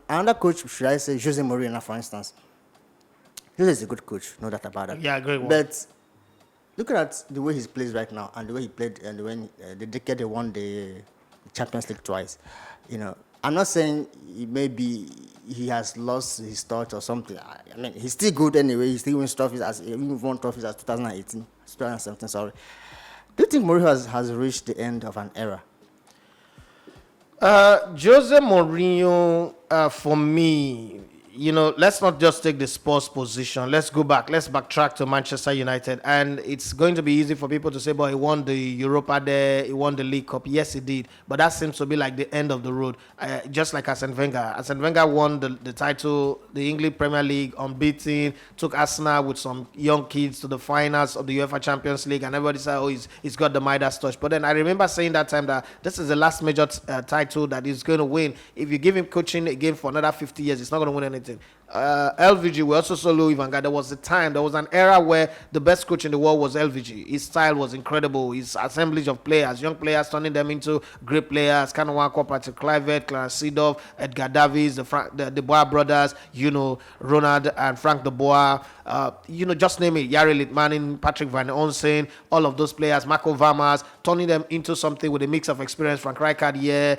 another coach, should I say, Jose Mourinho, for instance. Jose is a good coach, no doubt about it. Yeah, great one. But looking at the way he plays right now and the way he played and when the decade they won the Champions League twice, I'm not saying maybe he has lost his touch or something. I mean, he's still good anyway. He still wins trophies as even won trophies as 2017. Sorry. Do you think Mourinho has reached the end of an era? Jose Mourinho, for me, let's not just take the Spurs position. Let's go back. Let's backtrack to Manchester United. And it's going to be easy for people to say, but he won the Europa there, he won the League Cup. Yes, he did. But that seems to be like the end of the road. Just like Arsene Wenger. Arsene Wenger won the title, the English Premier League, unbeaten, took Arsenal with some young kids to the finals of the UEFA Champions League. And everybody said, oh, he's got the Midas touch. But then I remember saying that time that this is the last major title that he's going to win. If you give him coaching again for another 50 years, he's not going to win anything. LVG, we also saw Louis van Gaal. There was an era where the best coach in the world was LVG. His style was incredible. His assemblage of players, young players, turning them into great players. Kanawako, Patrick Kluivert, Clarence Seedorf, Edgar Davies, the Bois brothers, Ronald and Frank de Boer, just name it. Yari Litmanen, Patrick Van Onsen, all of those players, Marco Vermars, turning them into something with a mix of experience. Frank Rijkaard,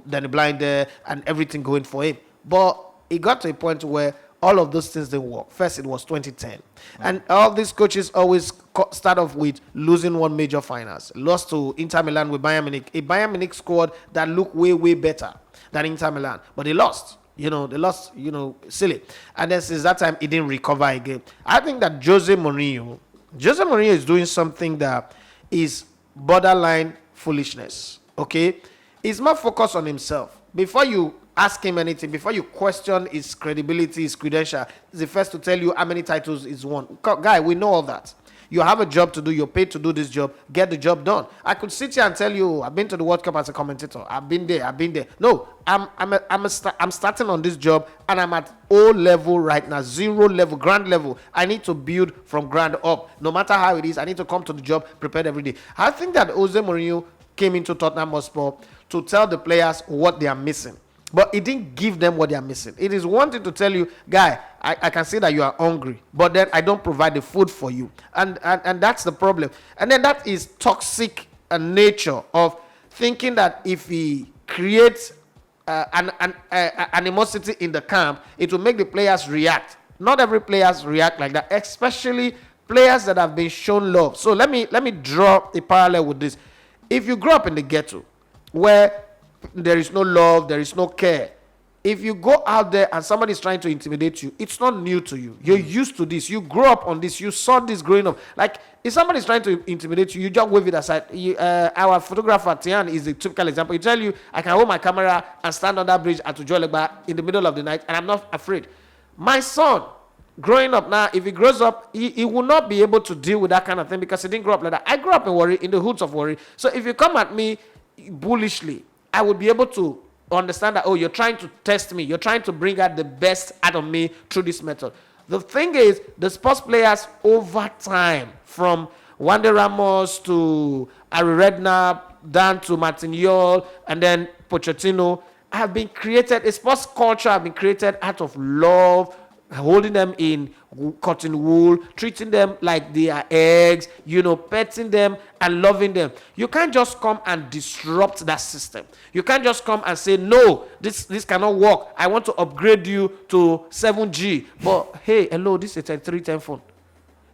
Danny Blinder, and everything going for him. But it got to a point where all of those things didn't work. First, it was 2010. And all these coaches always start off with losing one major finals. Lost to Inter Milan with Bayern Munich. A Bayern Munich squad that looked way, way better than Inter Milan. But they lost. They lost, silly. And then since that time, it didn't recover again. I think that Jose Mourinho is doing something that is borderline foolishness. Okay? He's more focused on himself. Before you ask him anything, before you question his credibility, his credential, he's the first to tell you how many titles he's won. Guy, we know all that. You have a job to do. You're paid to do this job. Get the job done. I could sit here and tell you, I've been to the World Cup as a commentator. I've been there. No, I'm starting on this job, and I'm at O level right now, 0 level, ground level. I need to build from ground up. No matter how it is, I need to come to the job prepared every day. I think that Jose Mourinho came into Tottenham Hotspur to tell the players what they are missing. But it didn't give them what they are missing. It is one thing to tell you, guy, I can see that you are hungry, but then I don't provide the food for you. And that's the problem. And then that is toxic nature of thinking that if he creates an animosity in the camp, it will make the players react. Not every players react like that, especially players that have been shown love. So let me draw a parallel with this. If you grow up in the ghetto, where there is no love, there is no care. If you go out there and somebody is trying to intimidate you, it's not new to you. You're used to this. You grew up on this. You saw this growing up. Like, if somebody is trying to intimidate you, you just wave it aside. Our photographer, Tian, is a typical example. He tell you, I can hold my camera and stand on that bridge at Ujolegba in the middle of the night, and I'm not afraid. My son, growing up now, if he grows up, he will not be able to deal with that kind of thing because he didn't grow up like that. I grew up in Warri, in the hoods of Warri. So if you come at me bullishly, I would be able to understand that, oh, you're trying to test me. You're trying to bring out the best out of me through this method. The thing is, the sports players over time, from Wande Ramos to Ari Redknapp, down to Martin Yol, and then Pochettino, have been created, a sports culture have been created out of love, holding them in cotton wool, treating them like they are eggs, petting them and loving them. You can't just come and disrupt that system. You can't just come and say, no, this cannot work. I want to upgrade you to 7G. But hey, hello, this is a 3310 phone.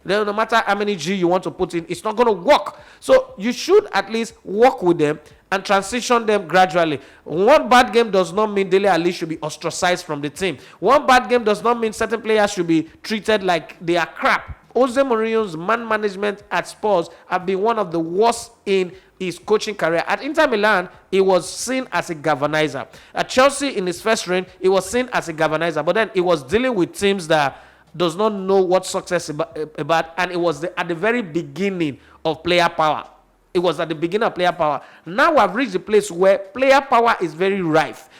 No matter how many G you want to put in, it's not going to work. So you should at least work with them and transition them gradually. One bad game does not mean Dele Alli should be ostracized from the team. One bad game does not mean certain players should be treated like they are crap. Jose Mourinho's man management at Spurs have been one of the worst in his coaching career. At Inter Milan, he was seen as a galvanizer. At Chelsea, in his first reign, he was seen as a galvanizer. But then he was dealing with teams that does not know what success is about, and it was at the very beginning of player power. It was at the beginning of player power. Now I've reached the place where player power is very rife.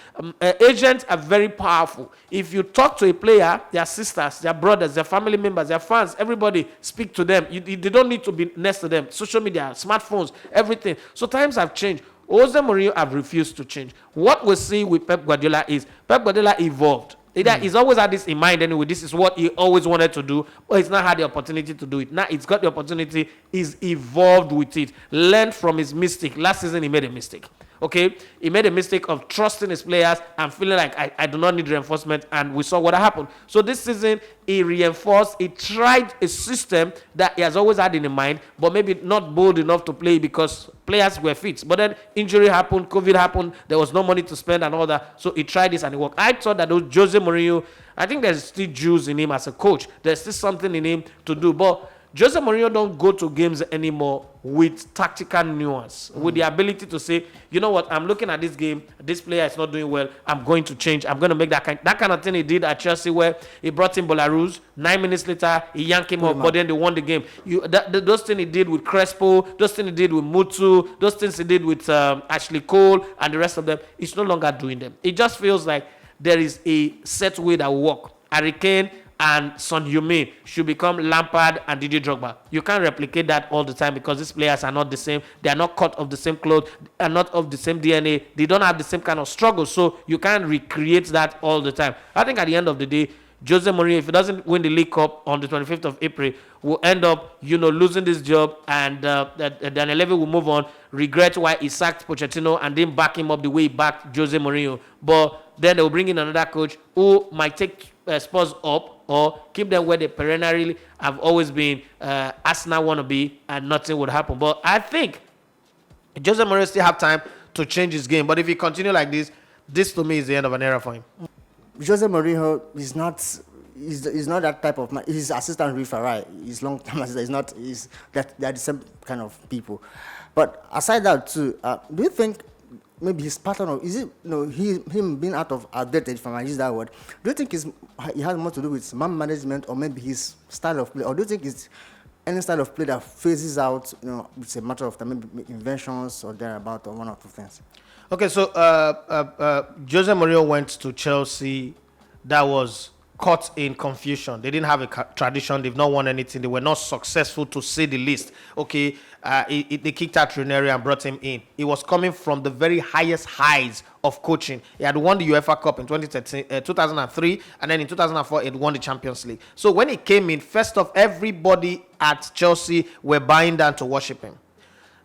Agents are very powerful. If you talk to a player, their sisters, their brothers, their family members, their fans, everybody speak to them. They don't need to be next to them. Social media, smartphones, everything. So times have changed. Jose Mourinho have refused to change. What we see with Pep Guardiola is Pep Guardiola evolved. He's always had this in mind anyway. This is what he always wanted to do, but he's not had the opportunity to do it. Now he's got the opportunity. He's evolved with it. Learned from his mistake. Last season he made a mistake. Okay, he made a mistake of trusting his players and feeling like I do not need reinforcement, and we saw what happened. So this season he reinforced. He tried a system that he has always had in mind, but maybe not bold enough to play because players were fit. But then injury happened, COVID happened, there was no money to spend and all that. So he tried this and it worked. I thought that Jose Mourinho, I think there's still juice in him as a coach. There's still something in him to do, but Jose Mourinho don't go to games anymore with tactical nuance, with the ability to say, you know what, I'm looking at this game, this player is not doing well, I'm going to change, I'm going to make that kind of thing he did at Chelsea where he brought in Belarus, 9 minutes later, he yanked him up, but then they won the game. Those things he did with Crespo, those things he did with Mutu, those things he did with Ashley Cole and the rest of them, he's no longer doing them. It just feels like there is a set way that will work. Harry Kane and Son Heung-min should become Lampard and Didier Drogba. You can't replicate that all the time because these players are not the same. They are not cut of the same clothes. They are not of the same DNA. They don't have the same kind of struggle. So you can't recreate that all the time. I think at the end of the day, Jose Mourinho, if he doesn't win the League Cup on the 25th of April, will end up, losing this job, and then Levy will move on, regret why he sacked Pochettino and didn't back him up the way he backed Jose Mourinho. But then they'll bring in another coach who might take Spurs up or keep them where they perennially have always been, Arsenal want to be, and nothing would happen. But I think Jose Mourinho still have time to change his game. But if he continue like this to me is the end of an era for him. Jose Mourinho is not. He's not that type of man. He's assistant referee. He's long-term assistant. He's not. They're the same kind of people. But aside that too, do you think maybe his pattern of him being outdated, if I use that word? Do you think he has more to do with man management or maybe his style of play, or do you think it's any style of play that phases out? It's a matter of time, maybe inventions or thereabout, or one or two things. Okay, so Jose Mourinho went to Chelsea. That was caught in confusion. They didn't have a tradition. They've not won anything. They were not successful, to say the least. Okay, they kicked out Ranieri and brought him in. He was coming from the very highest highs of coaching. He had won the UEFA Cup in 2003, and then in 2004, he won the Champions League. So when he came in, first off, everybody at Chelsea were buying down to worship him.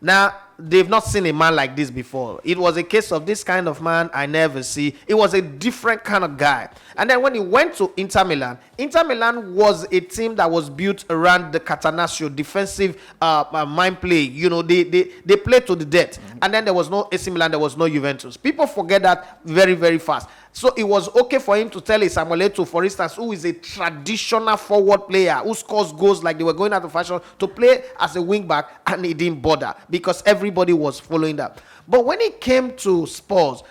Now, they've not seen a man like this before. It was a case of this kind of man I never see. It was a different kind of guy. And then when he went to Inter Milan was a team that was built around the Catenaccio defensive mind play. They played to the death. And then there was no AC Milan, there was no Juventus. People forget that very, very fast. So it was okay for him to tell a Samuel Eto'o, for instance, who is a traditional forward player, who scores goals like they were going out of fashion, to play as a wing back, and he didn't bother because everybody was following that. But when it came to Spurs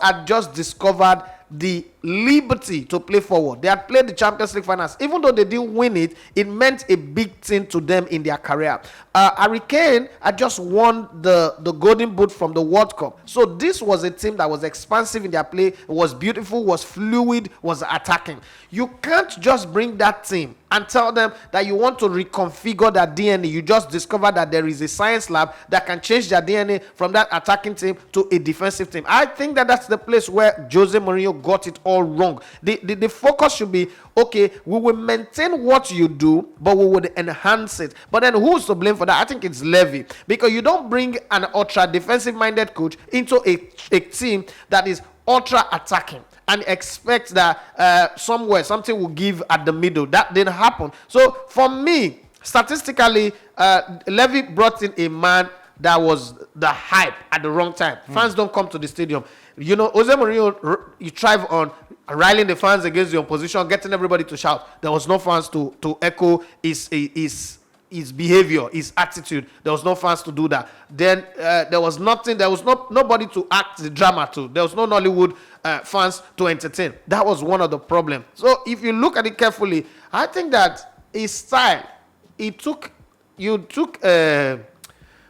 had just discovered the liberty to play forward. They had played the Champions League finals. Even though they didn't win it, it meant a big thing to them in their career. Harry Kane had just won the Golden Boot from the World Cup. So this was a team that was expansive in their play, was beautiful, was fluid, was attacking. You can't just bring that team and tell them that you want to reconfigure their DNA. You just discover that there is a science lab that can change their DNA from that attacking team to a defensive team. I think that that's the place where Jose Mourinho got it all wrong. The focus should be, okay, we will maintain what you do, but we would enhance it. But then who's to blame for that? I think it's Levy, because you don't bring an ultra defensive minded coach into a team that is ultra attacking and expect that something will give at the middle. That didn't happen. So for me, statistically, Levy brought in a man that was the hype at the wrong time. Fans don't come to the stadium. Jose Mourinho, you thrive on riling the fans against the opposition, getting everybody to shout. There was no fans to echo his behavior, his attitude. There was no fans to do that. Then there was nothing. There was nobody to act the drama to. There was no Nollywood fans to entertain. That was one of the problems. So if you look at it carefully, I think that his style, you took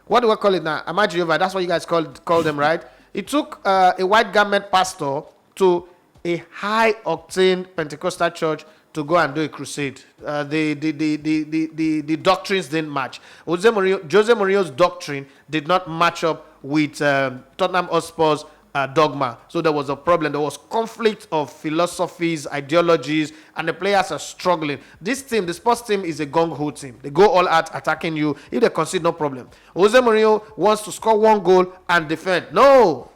what do I call it now? Ahmad Jehovah. That's what you guys call them, right? It took a white garment pastor to a high octane Pentecostal church to go and do a crusade. The doctrines didn't match. Jose Mourinho's doctrine did not match up with Tottenham Hotspurs dogma. So there was a problem. There was conflict of philosophies, ideologies, and the players are struggling. This team, the sports team, is a gung-ho team. They go all out attacking you. If they concede, no problem. Jose Mourinho wants to score one goal and defend. No.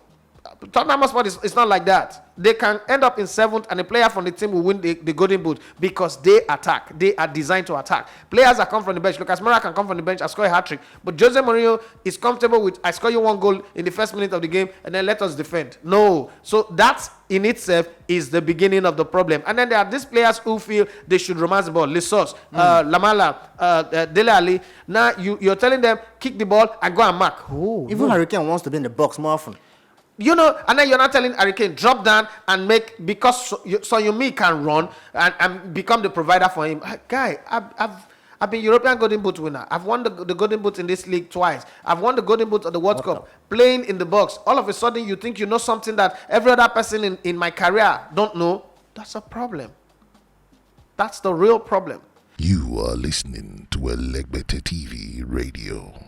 Tottenham Hotspur is not like that. They can end up in 7th and a player from the team will win the golden boot because they attack. They are designed to attack. Players that come from the bench. Lucas Moura can come from the bench and score a hat-trick. But Jose Mourinho is comfortable with, I score you one goal in the first minute of the game and then let us defend. No. So that in itself is the beginning of the problem. And then there are these players who feel they should romance the ball. Lissos, Lamela, Dele Alli. Now you're telling them, kick the ball and go and mark. Even Harry Kane wants to be in the box more often. You know, and then you're not telling Harry Kane, drop down and make, because so you can run and become the provider for him. Guy, I've been European Golden Boot winner. I've won the Golden Boot in this league twice. I've won the Golden Boot at the World Cup. Playing in the box. All of a sudden, you think you know something that every other person in my career don't know. That's a problem. That's the real problem. You are listening to Elegbete TV Radio.